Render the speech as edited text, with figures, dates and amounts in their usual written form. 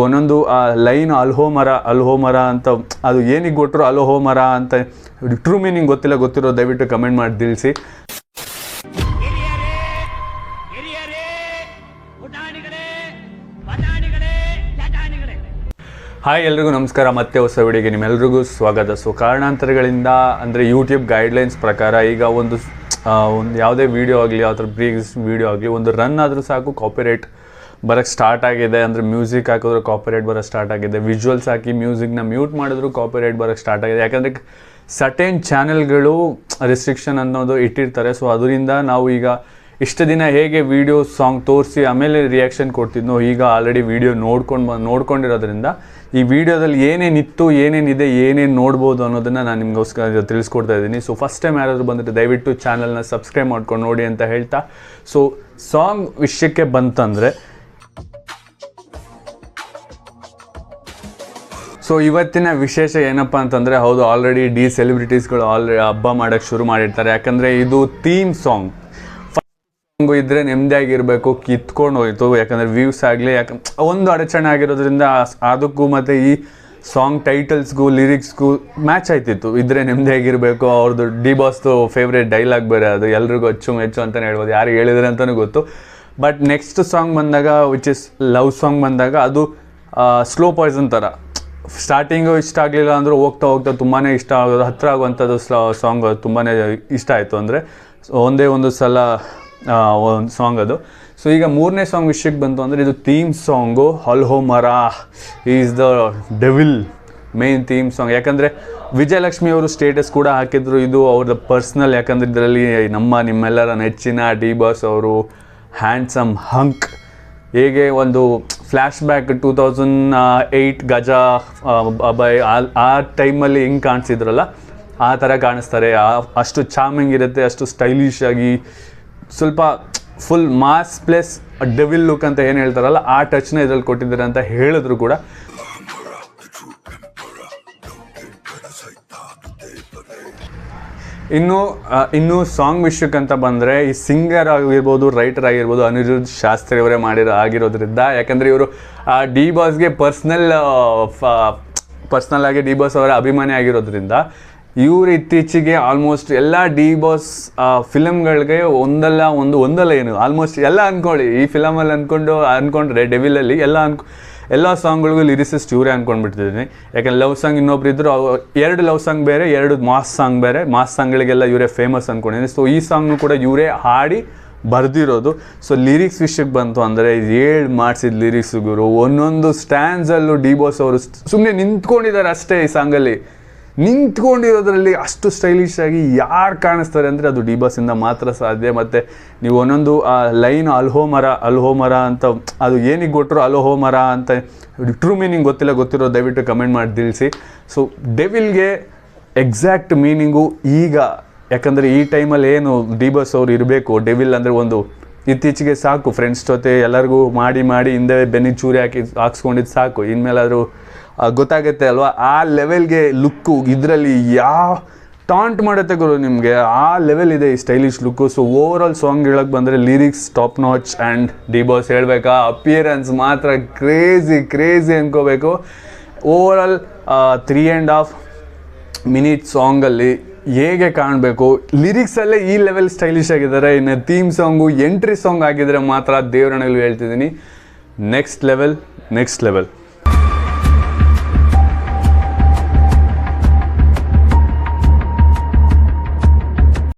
ಒಂದೊಂದು ಲೈನ್ ಅಲ್ಹೋಮರ ಅಂತ ಅದು ಏನಿಗೆ ಕೊಟ್ಟರು ಅಲ್ಹೋಮರ ಅಂತ ಟ್ರೂ ಮೀನಿಂಗ್ ಗೊತ್ತಿರೋ ದಯವಿಟ್ಟು ಕಮೆಂಟ್ ಮಾಡಿ ತಿಳಿಸಿ. ಹಾಯ್ ಎಲ್ರಿಗೂ ನಮಸ್ಕಾರ, ಮತ್ತೆ ಹೊಸ ವಿಡಿಯೋಗೆ ನಿಮ್ಮೆಲ್ರಿಗೂ ಸ್ವಾಗತ. ಸೊ ಕಾರಣಾಂತರಗಳಿಂದ ಅಂದರೆ ಯೂಟ್ಯೂಬ್ ಗೈಡ್ಲೈನ್ಸ್ ಪ್ರಕಾರ ಈಗ ಒಂದು ಯಾವುದೇ ವೀಡಿಯೋ ಆಗಲಿ ಅಥವಾ ಪ್ರೀವಿಯಸ್ ವೀಡಿಯೋ ಆಗಲಿ ಒಂದು ರನ್ ಆದರೂ ಸಾಕು ಕಾಪಿರೈಟ್ ಬರೋಕ್ಕೆ ಸ್ಟಾರ್ಟ್ ಆಗಿದೆ. ಅಂದರೆ ಮ್ಯೂಸಿಕ್ ಹಾಕಿದ್ರು ಕಾಪಿರೈಟ್ ಬರೋಕ್ಕೆ ಸ್ಟಾರ್ಟ್ ಆಗಿದೆ, ವಿಜುವಲ್ಸ್ ಹಾಕಿ ಮ್ಯೂಸಿಕ್ನ ಮ್ಯೂಟ್ ಮಾಡಿದ್ರು ಕಾಪಿರೈಟ್ ಬರೋಕ್ಕೆ ಸ್ಟಾರ್ಟ್ ಆಗಿದೆ. ಯಾಕಂದರೆ ಸರ್ಟೇನ್ ಚಾನೆಲ್ಗಳು ರೆಸ್ಟ್ರಿಕ್ಷನ್ ಅನ್ನೋದು ಇಟ್ಟಿರ್ತಾರೆ. ಸೊ ಅದರಿಂದ ನಾವು ಈಗ ಇಷ್ಟು ದಿನ ಹೇಗೆ ವೀಡಿಯೋ ಸಾಂಗ್ ತೋರಿಸಿ ಆಮೇಲೆ ರಿಯಾಕ್ಷನ್ ಕೊಡ್ತಿದ್ನೋ, ಈಗ ಆಲ್ರೆಡಿ ವೀಡಿಯೋ ನೋಡ್ಕೊಂಡಿರೋದ್ರಿಂದ ಈ ವಿಡಿಯೋದಲ್ಲಿ ಏನೇನಿತ್ತು, ಏನೇನಿದೆ, ಏನೇನು ನೋಡ್ಬೋದು ಅನ್ನೋದನ್ನು ನಾನು ನಿಮಗೋಸ್ಕರ ತಿಳಿಸ್ಕೊಡ್ತಾ ಇದ್ದೀನಿ. ಸೊ ಫಸ್ಟ್ ಟೈಮ್ ಯಾರಾದರೂ ಬಂದರೆ ದಯವಿಟ್ಟು ಚಾನಲ್ನ ಸಬ್ಸ್ಕ್ರೈಬ್ ಮಾಡ್ಕೊಂಡು ನೋಡಿ ಅಂತ ಹೇಳ್ತಾ, ಸೊ ಸಾಂಗ್ ವಿಷಯಕ್ಕೆ ಬಂತಂದರೆ, ಸೊ ಇವತ್ತಿನ ವಿಶೇಷ ಏನಪ್ಪ ಅಂತಂದರೆ, ಹೌದು ಆಲ್ರೆಡಿ ಸೆಲೆಬ್ರಿಟೀಸ್ಗಳು ಹಬ್ಬ ಮಾಡೋಕ್ಕೆ ಶುರು ಮಾಡಿರ್ತಾರೆ. ಯಾಕಂದರೆ ಇದು ಥೀಮ್ ಸಾಂಗ್. ಸಾಂಗು ಇದ್ದರೆ ನೆಮ್ಮದಿಯಾಗಿರಬೇಕು, ಕಿತ್ಕೊಂಡು ಹೋಯಿತು. ಯಾಕಂದರೆ ವ್ಯೂಸ್ ಆಗಲಿ, ಒಂದು ಅಡಚಣೆ ಆಗಿರೋದ್ರಿಂದ ಅದಕ್ಕೂ ಮತ್ತು ಈ ಸಾಂಗ್ ಟೈಟಲ್ಸ್ಗೂ ಲಿರಿಕ್ಸ್ಗೂ ಮ್ಯಾಚ್ ಆಯ್ತಿತ್ತು. ಇದ್ದರೆ ನೆಮ್ಮದಿಯಾಗಿರಬೇಕು. ಅವ್ರದ್ದು ಡಿ ಬಾಸ್ದು ಫೇವ್ರೇಟ್ ಡೈಲಾಗ್ ಬೇರೆ ಅದು, ಎಲ್ರಿಗೂ ಅಚ್ಚುಮೆಚ್ಚು ಅಂತಲೇ ಹೇಳ್ಬೋದು, ಯಾರು ಹೇಳಿದ್ರೆ ಅಂತಲೂ ಗೊತ್ತು. ಬಟ್ ನೆಕ್ಸ್ಟ್ ಸಾಂಗ್ ಬಂದಾಗ, ವಿಚ್ ಇಸ್ ಲವ್ ಸಾಂಗ್ ಬಂದಾಗ, ಅದು ಸ್ಲೋ ಪಾಯ್ಸನ್ ಥರ. ಸ್ಟಾರ್ಟಿಂಗು ಇಷ್ಟ ಆಗಲಿಲ್ಲ ಅಂದರೂ ಹೋಗ್ತಾ ಹೋಗ್ತಾ ತುಂಬಾ ಇಷ್ಟ ಆಗೋದು, ಹತ್ತಿರ ಆಗುವಂಥದ್ದು ಸಾಂಗ್ ತುಂಬಾ ಇಷ್ಟ ಆಯಿತು. ಅಂದರೆ ಒಂದೇ ಒಂದು ಸಲ ಒಂದು ಸಾಂಗ್ ಅದು. ಸೊ ಈಗ ಮೂರನೇ ಸಾಂಗ್ ವಿಷಯಕ್ಕೆ ಬಂತು ಅಂದರೆ, ಇದು ಥೀಮ್ ಸಾಂಗು. ಅಲ್ಹೋಮರ is the devil main theme song. ಯಾಕಂದರೆ ವಿಜಯಲಕ್ಷ್ಮಿ ಅವರು ಸ್ಟೇಟಸ್ ಕೂಡ ಹಾಕಿದ್ರು, ಇದು ಅವ್ರದ್ದು ಪರ್ಸ್ನಲ್. ಯಾಕಂದರೆ ಇದರಲ್ಲಿ ನಿಮ್ಮೆಲ್ಲರ ನೆಚ್ಚಿನ ಡಿ ಬಾಸ್ ಅವರು ಹ್ಯಾಂಡ್ಸಮ್ ಹಂಕ್ ಹೇಗೆ ಒಂದು ಫ್ಲ್ಯಾಶ್ ಬ್ಯಾಕ್ 2008 ಗಜಾ ಅಭಯ್ ಆ ಟೈಮಲ್ಲಿ ಹೆಂಗೆ ಕಾಣಿಸಿದ್ರಲ್ಲ ಆ ಥರ ಕಾಣಿಸ್ತಾರೆ. ಅಷ್ಟು ಚಾರ್ಮಿಂಗ್ ಇರುತ್ತೆ, ಅಷ್ಟು ಸ್ಟೈಲಿಶ್ ಆಗಿ, ಸ್ವಲ್ಪ full mass plus devil look ಅಂತ ಏನು ಹೇಳ್ತಾರಲ್ಲ ಆ ಟಚ್ನ ಇದರಲ್ಲಿ ಕೊಟ್ಟಿದ್ದಾರೆ ಅಂತ ಹೇಳಿದ್ರು ಕೂಡ. ಇನ್ನು ಸಾಂಗ್ ವಿಷಯಕ್ಕಂತ ಬಂದರೆ, ಈ ಸಿಂಗರ್ ಆಗಿರ್ಬೋದು, ರೈಟರ್ ಆಗಿರ್ಬೋದು, ಅನಿರುದ್ಧ್ ಶಾಸ್ತ್ರಿ ಅವರೇ ಆಗಿರೋದ್ರಿಂದ, ಯಾಕಂದರೆ ಇವರು ಡಿ ಬಾಸ್ಗೆ ಪರ್ಸ್ನಲ್ ಆಗಿ ಡಿ ಬಾಸ್ ಅವರ ಅಭಿಮಾನಿ ಆಗಿರೋದ್ರಿಂದ, ಇವರು ಇತ್ತೀಚೆಗೆ ಆಲ್ಮೋಸ್ಟ್ ಎಲ್ಲ ಡಿ ಬಾಸ್ ಫಿಲಮ್ಗಳಿಗೆ ಒಂದಲ್ಲ ಏನು ಆಲ್ಮೋಸ್ಟ್ ಎಲ್ಲ ಅಂದ್ಕೊಳ್ಳಿ, ಈ ಫಿಲಮಲ್ಲಿ ಅಂದ್ಕೊಂಡ್ರೆ ಡೆವಿಲಲ್ಲಿ ಎಲ್ಲ ಸಾಂಗ್ಗಳಿಗೂ ಲಿರಿಸಿಸ್ಟ್ ಇವರೇ ಅಂದ್ಕೊಂಡ್ಬಿಡ್ತಿದ್ದೀನಿ. ಯಾಕಂದ್ರೆ ಲವ್ ಸಾಂಗ್ ಇನ್ನೊಬ್ರು ಇದ್ದರು, 2 ಲವ್ ಸಾಂಗ್ ಬೇರೆ, 2 ಮಾಸ್ ಸಾಂಗ್ ಬೇರೆ. ಮಾಸ್ ಸಾಂಗ್ಗಳಿಗೆಲ್ಲ ಇವರೇ ಫೇಮಸ್ ಅಂದ್ಕೊಂಡಿದ್ದೀನಿ. ಸೊ ಈ ಸಾಂಗ್ನು ಕೂಡ ಇವರೇ ಹಾಡಿ ಬರೆದಿರೋದು. ಸೊ ಲಿರಿಕ್ಸ್ ವಿಷಯಕ್ಕೆ ಬಂತು ಅಂದರೆ, ಮಾಡಿಸಿದ ಲಿರಿಕ್ಸ್ ಗುರು. ಒಂದೊಂದು ಸ್ಟ್ಯಾನ್ಸಲ್ಲೂ ಡಿ ಬಾಸ್ ಅವರು ಸುಮ್ಮನೆ ನಿಂತ್ಕೊಂಡಿದ್ದಾರೆ ಅಷ್ಟೇ. ಈ ಸಾಂಗಲ್ಲಿ ನಿಂತ್ಕೊಂಡಿರೋದ್ರಲ್ಲಿ ಅಷ್ಟು ಸ್ಟೈಲಿಶ್ ಆಗಿ ಯಾರು ಕಾಣಿಸ್ತಾರೆ ಅಂದರೆ ಅದು ಡಿ ಬಾಸಿಂದ ಮಾತ್ರ ಸಾಧ್ಯ. ಮತ್ತು ನೀವು ಒಂದೊಂದು ಲೈನ್ ಅಲ್ಹೋಮರ ಅಂತ ಅದು ಏನಿಗೆ ಕೊಟ್ಟರು ಅಲ್ಹೋಮರ ಅಂತ ಟ್ರೂ ಮೀನಿಂಗ್ ಗೊತ್ತಿರೋ ದಯವಿಟ್ಟು ಕಮೆಂಟ್ ಮಾಡಿ ತಿಳಿಸಿ. ಸೊ ಡೆವಿಲ್ಗೆ ಎಕ್ಸಾಕ್ಟ್ ಮೀನಿಂಗು ಈಗ, ಯಾಕಂದರೆ ಈ ಟೈಮಲ್ಲಿ ಏನು ಡಿ ಬಾಸ್ ಅವರು ಇರಬೇಕು, ಡೆವಿಲ್ ಅಂದರೆ ಒಂದು ಇತ್ತೀಚೆಗೆ ಸಾಕು ಫ್ರೆಂಡ್ಸ್ ಜೊತೆ ಎಲ್ಲರಿಗೂ ಮಾಡಿ ಹಿಂದೆ ಬೆನ್ನಿಗೆ ಚೂರಿ ಹಾಕ್ಸ್ಕೊಂಡಿದ್ದು ಸಾಕು. ಇನ್ಮೇಲಾದರೂ ಗೊತ್ತಾಗುತ್ತೆ ಅಲ್ವಾ ಆ ಲೆವೆಲ್ಗೆ ಲುಕ್ಕು. ಇದರಲ್ಲಿ ಯಾವ ಟಾಂಟ್ ಮಾಡುತ್ತೆ ಗುರು ನಿಮಗೆ, ಆ ಲೆವೆಲ್ ಇದೆ ಈ stylish look. So over all song ಹೇಳಕ್ಕೆ ಬಂದರೆ lyrics top notch. And D boss ಹೇಳಬೇಕಾ, ಅಪಿಯರೆನ್ಸ್ ಮಾತ್ರ ಕ್ರೇಜಿ ಅನ್ಕೋಬೇಕು. ಓವರ್ ಆಲ್ 3.5 ಮಿನಿಟ್ ಸಾಂಗಲ್ಲಿ ಹೇಗೆ ಕಾಣಬೇಕು, ಲಿರಿಕ್ಸಲ್ಲೇ ಈ ಲೆವೆಲ್ ಸ್ಟೈಲಿಶ್ ಆಗಿದ್ದಾರೆ. ಇನ್ನು ಥೀಮ್ ಸಾಂಗು ಎಂಟ್ರಿ ಸಾಂಗ್ ಆಗಿದ್ದರೆ ಮಾತ್ರ ದೇವರಣೆಗಳು ಹೇಳ್ತಿದ್ದೀನಿ, ನೆಕ್ಸ್ಟ್ ಲೆವೆಲ್.